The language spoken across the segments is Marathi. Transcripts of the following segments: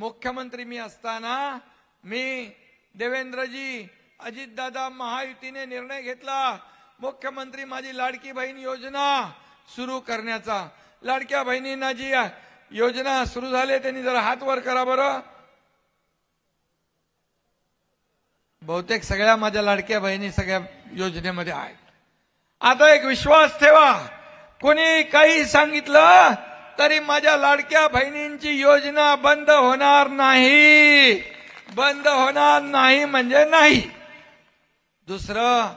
मुख्यमंत्री मी असताना मी देवेंद्रजी अजितदादा महायुतीने निर्णय घेतला, मुख्यमंत्री माझी लाडकी बहीण योजना सुरू करण्याचा। लाडक्या बहिणींना जी योजना सुरू झाली त्यांनी जरा हात वर करा बरं। बहुतेक सगळ्या माझ्या लाडक्या बहिणी सगळ्या योजनेमध्ये आहेत। आता एक विश्वास ठेवा, कोणी काही सांगितलं तरी माझ्या लाडक्या बहिणींची योजना बंद होणार नाही, बंद होणार नाही म्हणजे नाही। दुसरं,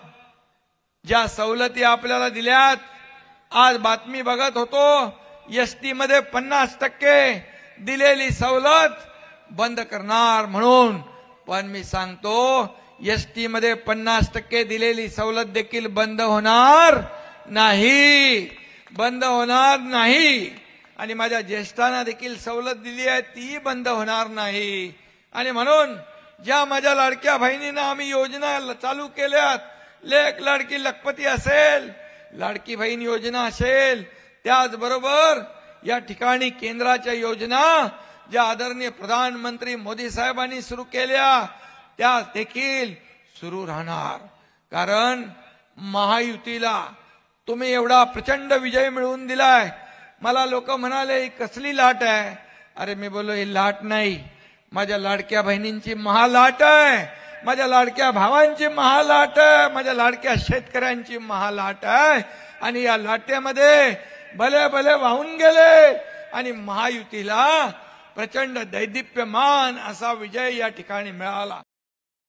ज्या सवलती आपल्याला दिल्यात, आज बातमी बघत होतो एसटी मध्ये 50% दिलेली सवलत बंद करणार म्हणून, पण मी सांगतो एसटी मध्ये 50% दिलेली सवलत देखील बंद होणार नाही, बंद होणार नाही। आणि माझ्या ज्येष्ठांना देखील सवलत दिली आहे ती बंद होणार नाही। आणि म्हणून ज्या माझ्या लाडक्या बहिणींना आम्ही योजना चालू केल्यात, लेक लाडकी लखपती असेल, लाडकी बहीण योजना असेल, त्याचबरोबर या ठिकाणी केंद्राच्या योजना ज्या आदरणीय प्रधानमंत्री मोदी साहेबांनी सुरू केल्या त्या देखील सुरू राहणार। कारण महायुतीला तुम्ही एवढा प्रचंड विजय मिळवून दिलाय। मला लोक म्हणाले ही कसली लाट आहे, अरे मी बोललो ही लाट नाही, माझ्या लाडक्या बहिणींची महालाट आहे, माझ्या लाडक्या भावांची महालाट आहे, माझ्या लाडक्या शेतकऱ्यांची महालाट आहे। आणि या लाटेमध्ये भले भले वाहून गेले आणि महायुतीला प्रचंड दैदिप्यमान असा विजय या ठिकाणी मिळाला।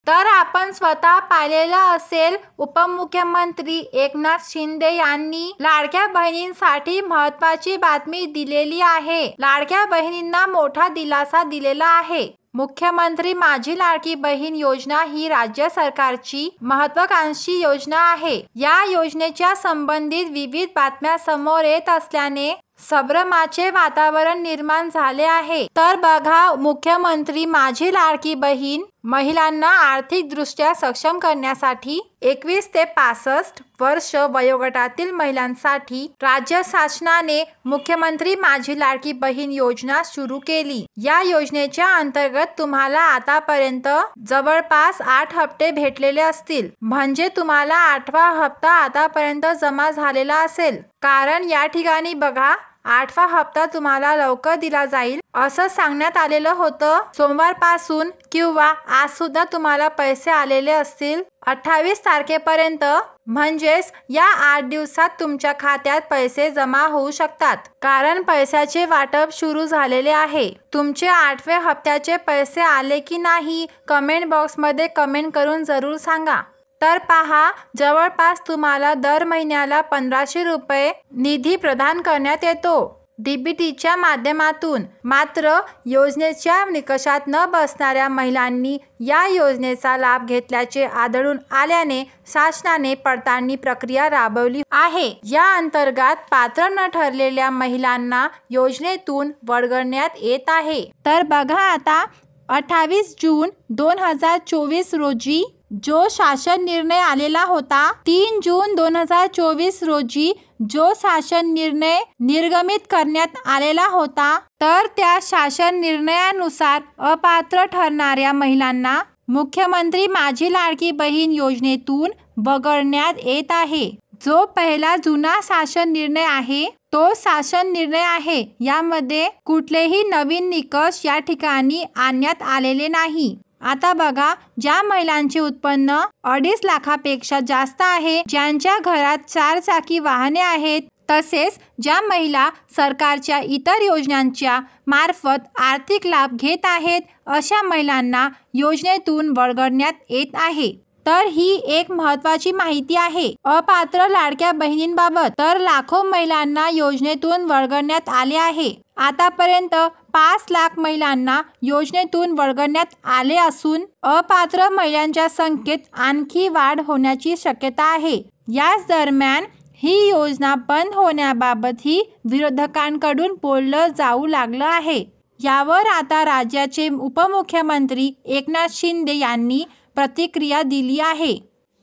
तर आपण स्वतः पाहिलेलं असेल, उपमुख्यमंत्री एकनाथ शिंदे यांनी लाडक्या बहिणींसाठी महत्त्वाची बातमी दिलेली आहे। लाडक्या बहिणींना मोठा दिलासा दिलेला आहे। मुख्यमंत्री माझी लाडकी बहीण योजना ही राज्य सरकारची महत्त्वाकांक्षी योजना आहे। या योजनेच्या संबंधित विविध बातम्या समोर येत असल्याने संभ्रमाचे वातावरण निर्माण झाले आहे। तर बघा, मुख्यमंत्री माझी लाडकी बहीण महिलांना आर्थिक दृष्ट्या सक्षम करण्यासाठी 21 ते 65 वर्ष वयोगटातील महिलांसाठी राज्य शासनाने मुख्यमंत्री माझी लाडकी बहीण योजना सुरू केली। या योजनेच्या अंतर्गत तुम्हाला आतापर्यंत जवळपास 8 हप्ते भेटलेले असतील, म्हणजे तुम्हाला 8वा हप्ता आतापर्यंत जमा झालेला असेल। कारण या ठिकाणी बघा, 8वा हप्ता तुम्हाला लवकर दिला जाईल असं सांगण्यात आलेलं होतं। सोमवारपासून किंवा आज सुद्धा तुम्हाला पैसे आलेले असतील 28 तारखेपर्यंत, म्हणजेच या 8 दिवसात तुमच्या खात्यात पैसे जमा होऊ शकतात। कारण पैशाचे वाटप सुरू झालेले आहे। तुमचे 8व्या हप्त्याचे पैसे आले की नाही कमेंट बॉक्समध्ये कमेंट करून जरूर सांगा। तर पहा, जवळपास तुम्हाला दर महिन्याला 1500 रुपये निधी प्रदान करण्यात येतो डीबीटीच्या माध्यमातून। मात्र योजनेच्या निकषात न बसणाऱ्या महिलांनी या योजनेचा लाभ घेतल्याचे आढळून आल्याने शासनाने पडताळणी प्रक्रिया राबवली आहे। या अंतर्गत पात्र न ठरलेल्या महिलांना योजनेतून वगळण्यात येत आहे। तर बघा, आता 28 जून 2024 रोजी जो शासन निर्णय आलेला होता, 3 जून 2024 रोजी जो शासन निर्णय निर्गमित करण्यात आलेला होता, तर त्या शासन निर्णयानुसार अपात्र ठरणाऱ्या महिलांना मुख्यमंत्री माझी लाडकी बहीण योजनेतून वगळण्यात येत आहे। जो पहिला जुना शासन निर्णय आहे तो शासन निर्णय आहे। यामध्ये कुठलेही नवीन निकष या ठिकाणी आणण्यात आलेले नाही। आता बघा, ज्या महिलांचे उत्पन्न 2.5 लाखापेक्षा जास्त आहे, ज्यांच्या घरात 4 चाकी वाहने आहेत, तसेच ज्या महिला सरकारच्या इतर योजनांच्या मार्फत आर्थिक लाभ घेत आहेत, अशा महिलांना योजनेतून वगळण्यात येत आहे। तर ही एक महत्त्वाची माहिती आहे अपात्र लाडक्या बहिणींबाबत। तर लाखो महिलांना योजनेतून वगळण्यात आले आहे। आतापर्यंत 5 लाख महिलांना योजनेतून वगळण्यात आले असून अपात्र महिलांच्या संख्येत आणखी वाढ होण्याची शक्यता आहे। याच दरम्यान ही योजना बंद होण्याबाबतही विरोधकांकडून बोललं जाऊ लागलं आहे। यावर आता राज्याचे उपमुख्यमंत्री एकनाथ शिंदे यांनी प्रतिक्रिया दिली आहे।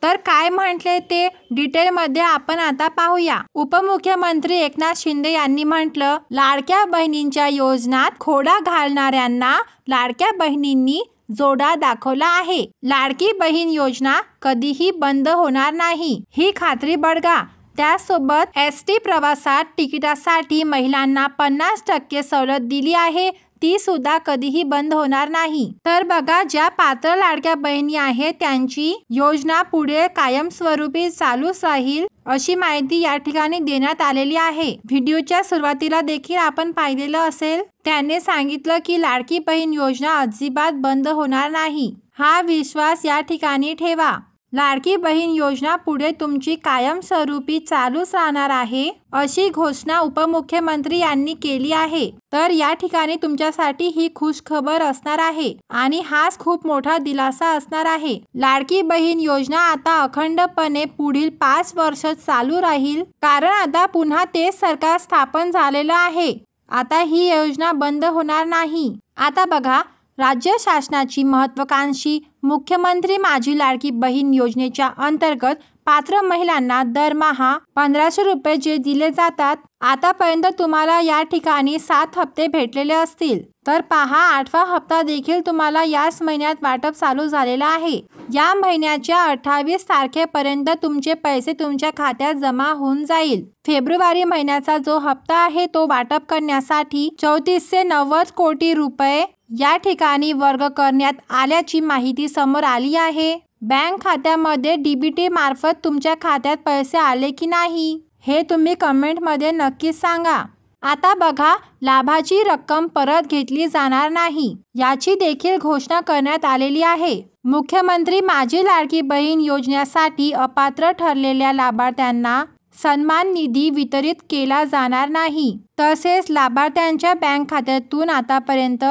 तर काय म्हटले ते डिटेलमध्ये आपण आता पाहूया. उपमुख्यमंत्री एकनाथ शिंदे यांनी म्हटलं, लाडक्या बहिणींच्या योजनात खोडा घालणाऱ्यांना लाडक्या बहिणींनी जोडा दाखवला आहे. लाडकी बहीण योजना कधीही बंद होणार नाही, ही खात्री बाळगा. त्यासोबत एसटी प्रवासात तिकिटासाठी महिलांना 50% सवलत दिली आहे, ती सुद्धा कधीही बंद होणार नाही. तर बघा, ज्या पात्र लाडक्या बहिणी आहेत त्यांची योजना पुढे कायमस्वरूपी चालूच राहील अशी माहिती या ठिकाणी देण्यात आलेली आहे. व्हिडिओच्या सुरुवातीला देखील आपण पाहिलेलं असेल, त्याने सांगितलं की लाडकी बहीण योजना अजिबात बंद होणार नाही, हा विश्वास या ठिकाणी ठेवा. लाडकी बहीण योजना पुढे तुमची कायमस्वरूपी चालूच राहणार आहे अशी घोषणा उपमुख्यमंत्री यांनी केली आहे. तर या ठिकाणी तुमच्यासाठी ही खुश खबर असणार आहे आणि हाच खूप मोठा दिलासा असणार आहे. लाडकी बहीण योजना आता अखंडपणे पुढील 5 वर्ष चालू राहील, कारण आता पुन्हा तेच सरकार स्थापन झालेलं आहे. आता ही योजना बंद होणार नाही. आता बघा, राज्य शासनाची महत्त्वाकांक्षी मुख्यमंत्री माझी लाडकी बहीण योजनेच्या अंतर्गत पात्र महिलांना दरमहा 1500 रुपये जे दिले जातात, आतापर्यंत तुम्हाला या ठिकाणी 7 हप्ते भेटलेले असतील. तर पहा, 8वा हप्ता देखील तुम्हाला याच महिन्यात वाटप चालू झालेला आहे. या महिन्याच्या 28 तारखेपर्यंत तुमचे पैसे तुमच्या खात्यात जमा होऊन जाईल. फेब्रुवारी महिन्याचा जो हप्ता आहे तो वाटप करण्यासाठी 3490 कोटी रुपये या ठिकाणी वर्ग करण्यात आल्याची माहिती समोर आली आहे. बँक खात्यामध्ये डीबीटी मार्फत तुमच्या खात्यात पैसे आले की नाही हे तुम्ही कमेंटमध्ये नक्कीच सांगा. आता बघा, लाभाची रक्कम परत घेतली जाणार नाही याची देखील घोषणा करण्यात आलेली आहे. मुख्यमंत्री माझी लाडकी बहीण योजनेसाठी अपात्र ठरलेल्या लाभार्थ्यांना सन्मान निधी वितरित केला जाणार नाही. तसेच लाभार्थ्यांच्या बँक खात्यातून आतापर्यंत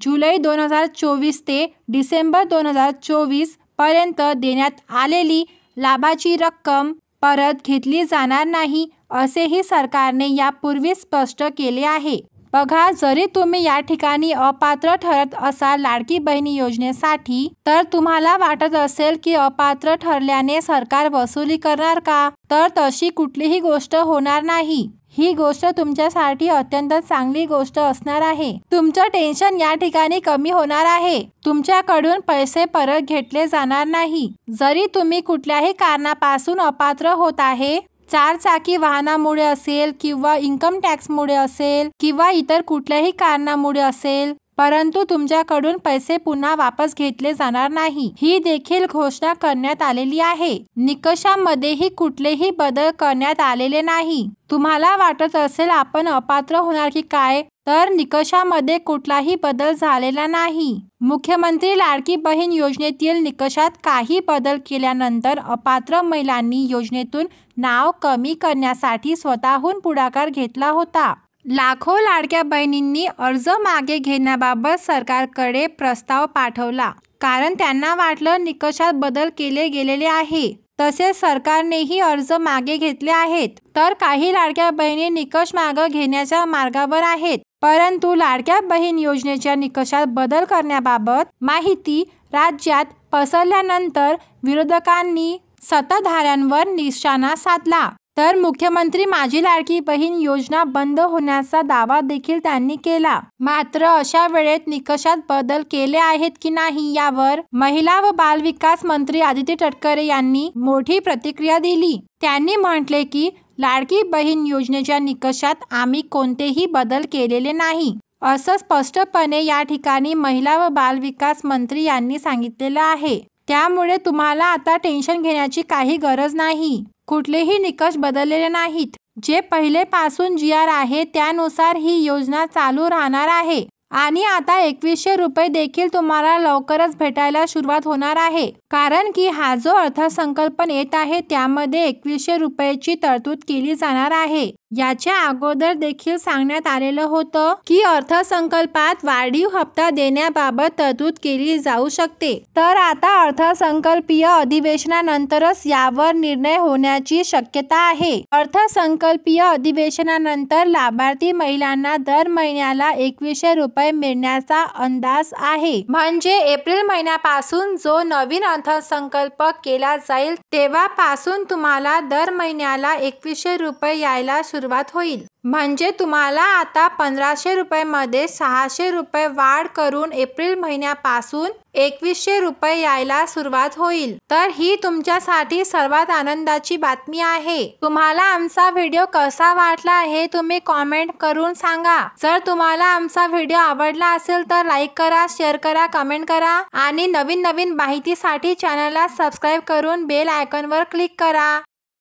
जुलै 2024 ते डिसेंबर 2024 पर्यंत देण्यात आलेली लाभाची रक्कम परत घेतली जाणार नाही असेही सरकारने यापूर्वी स्पष्ट केले आहे. बघा, जरी तुम्ही या ठिकाणी अपात्र ठरत असाल लाडकी बहिणी योजनेसाठी, तर तुम्हाला वाटत असेल की अपात्र ठरल्याने सरकार वसुली करणार का, तर तशी कुठलीही गोष्ट होणार नाही. ही गोष्ट तुमच्यासाठी अत्यंत चांगली गोष्ट असणार आहे. तुमचं टेन्शन या ठिकाणी कमी होणार आहे. तुमच्याकडून पैसे परत घेतले जाणार नाही. जरी तुम्ही कुठल्याही कारणापासून अपात्र होत आहे, 4 चाकी वाहनामुळे असेल किंवा इन्कम टॅक्समुळे असेल किंवा इतर कुठल्याही कारणामुळे असेल, परंतु तुमच्याकडून पैसे पुन्हा वापस घेतले जाणार नाही, ही देखील घोषणा करण्यात आलेली आहे. निकषांमध्येही कुठलेही बदल करण्यात आलेले नाही. तुम्हाला वाटत असेल आपण अपात्र होणार की काय, तर निकषामध्ये कुठलाही बदल झालेला नाही. मुख्यमंत्री लाडकी बहीण योजनेतील निकषात काही बदल केल्यानंतर अपात्र महिलांनी योजनेतून नाव कमी करण्यासाठी स्वतःहून पुढाकार घेतला होता. लाखो लाडक्या बहिणींनी अर्ज मागे घेण्याबाबत सरकारकडे प्रस्ताव पाठवला, कारण त्यांना वाटलं निकषात बदल केले गेलेले आहे. तसेच सरकारनेही अर्ज मागे घेतले आहेत. तर काही लाडक्या बहिणी निकष मागे घेण्याच्या मार्गावर आहेत. परंतु लाडक्या बहीण योजनेच्या निकषात बदल करण्याबाबत माहिती राज्यात पसरल्यानंतर विरोधकांनी सत्ताधाऱ्यांवर निशाणा साधला. तर मुख्यमंत्री माझी लाडकी बहीण योजना बंद होण्याचा दावा देखील त्यांनी केला. मात्र अशा वेळेत निकषात बदल केले आहेत की नाही यावर महिला व बालविकास मंत्री आदिती तटकरे यांनी मोठी प्रतिक्रिया दिली. त्यांनी म्हटले की लाडकी बहीण योजनेच्या निकषात आम्ही कोणतेही बदल केलेले नाही, असं स्पष्टपणे या ठिकाणी महिला व बालविकास मंत्री यांनी सांगितलेलं आहे. त्यामुळे तुम्हाला आता टेन्शन घेण्याची काही गरज नाही. कुठलेही निकष बदललेले नाहीत. जे पहिलेपासून GR आहे त्यानुसार ही योजना चालू राहणार आहे आणि आता 2100 रुपये देखील तुम्हाला लवकरच भेटायला सुरुवात होणार आहे. कारण की हा जो अर्थसंकल्प येत आहे त्यामध्ये 2100 रुपयाची तरतूद केली जाणार आहे. याच्या अगोदर देखील सांगण्यात आलेलं होतं की अर्थसंकल्पात वाढीव हप्ता देण्याबाबत तरतूद केली जाऊ शकते. तर आता अर्थसंकल्पीय अधिवेशनानंतरच यावर निर्णय होण्याची शक्यता आहे. अर्थसंकल्पीय अधिवेशनानंतर लाभार्थी महिलांना दर महिन्याला 2100 रुपये मिळण्याचा अंदाज आहे. म्हणजे एप्रिल महिन्यापासून जो नवीन अर्थसंकल्प केला जाईल तेव्हापासून तुम्हाला दर महिन्याला 2100 रुपये यायला सुरुवात होईल. म्हणजे तुम्हाला आता 1500 रुपये 600 रुपये वाढ करून एप्रिल महिन्यापासून 2100 रुपये यायला सुरुवात होईल. तर ही तुमच्यासाठी सर्वात आनंदाची बातमी आहे. तुम्हाला आमचा व्हिडिओ कसा वाटला हे तुम्ही कॉमेंट करून सांगा. जर तुम्हाला आमचा व्हिडिओ आवडला असेल तर लाईक करा, शेअर करा, कमेंट करा आणि नवीन माहितीसाठी चॅनलला सबस्क्राईब करून बेल आयकॉनवर क्लिक करा.